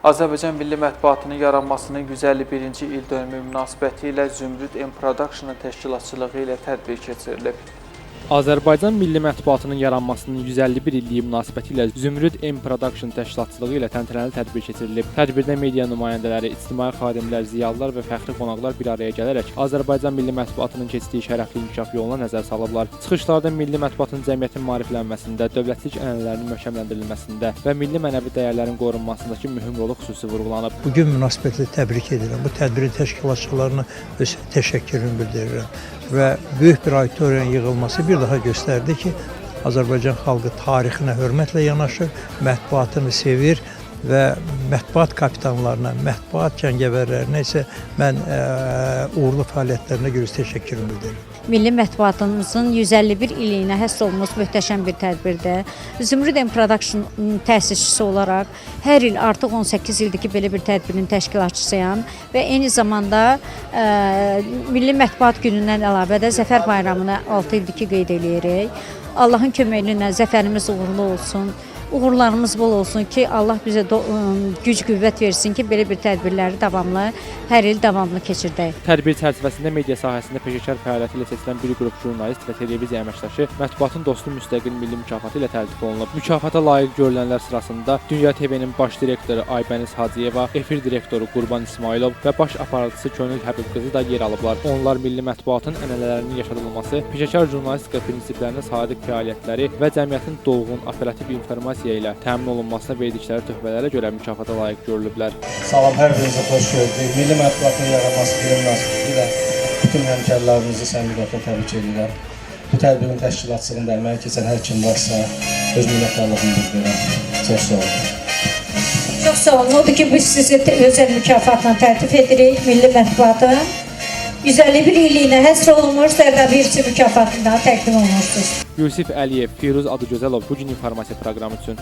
Azərbaycan Milli Mətbuatının yaranmasının 151-ci ildönümü münasibəti ilə Zümrüd M Production təşkilatçılığı ilə tədbir keçirilib. Azərbaycan Milli Mətbuatının yaranmasının 151 illiyi münasibəti ilə Zümrüd M Production təşkilatçılığı ilə təntənəli tədbir keçirilib. Tədbirdə media nümayəndələri, ictimai xadimlər, ziyalılar və fəxri qonaqlar bir araya gələrək Azərbaycan Milli Mətbuatının keçdiyi şərəfli inkişaf yoluna nəzər salıblar. Çıxışlarda milli mətbuatın cəmiyyətin maariflənməsində, dövlətçilik ənənələrinin möhkəmləndirilməsində və milli mənəvi dəyərlərin qorunmasındakı mühüm rolu xüsusi vurğulanıb. Bugün münasibətlə təbrik edirəm. Bu tədbirin təşkilatçılarına öz təşəkkürümü bildirirəm. Və böyük bir auditoriyanın yığılması bir daha göstərdi ki, Azərbaycan xalqı tarixinə hörmətlə yanaşır, mətbuatını sevir və mətbuat kapitanlarına, mətbuat cəngəvərlərinə isə mən uğurlu fəaliyyətlərinə görə təşəkkürümü bildirirəm. Milli mətbuatımızın 151 illiyinə həsr olunmuş möhtəşəm bir tədbirdə Zümrüd M Production təsisçisi olaraq hər il artıq 18 ildir ki, belə bir tədbirin təşkilatçısıyam və eyni zamanda Milli Mətbuat Günündən əlavə də Zəfər Bayramını 6 ildir ki, qeyd edirik. Allahın köməyi ilə zəfərimiz uğurlu olsun. Uğurlarımız bol olsun ki, Allah bizə güc-qüvvət versin ki, belə bir tədbirləri hər il davamlı keçirdək. Tədbir çərçivəsində media sahəsində peşəkar fəaliyyəti ilə seçilən bir qrup jurnalist və televiziya əməkdaşı Mətbuatın Dostu Müstəqil Milli Mükafatı ilə təltif olunub. Mükafata layiq görülənlər sırasında Dünya TV-nin baş direktoru Aybəniz Hacıyeva, efir direktoru Qurban İsmailov və baş aparatçısı Könül Həbib qızı da yer alıblar. Onlar milli mətbuatın ənənələrinin yaşadılması, peşəkar jurnalistika prinsiplərinə sadiq fəaliyyətləri və cəmiyyətin dolğun operativ informasiya ilə təmin olunmasına verdikləri töhfələrə görə mükafata layiq görülüblər. Salam, hər birinizə xoş gördük. Milli mətbuatın yaranması günü münasibətilə bütün həmkarlarımızı səmimiyyətlə təbrik edirəm. Bu tədbirin təşkilatçılığında əməyə keçən hər kim varsa öz minnətdarlığımı bildirirəm. Çox sağ olun. Çox sağ olun. Odur ki, biz sizi özəl mükafatla təltif edirik. Milli mətbuatın 151 illiyinə həsr olunmuş Sərdar İrsi mükafatından təqdim olunmuşdur. Yusif Əliyev, Firuz Adıgözəlov bugün informasiya proqramı üçün.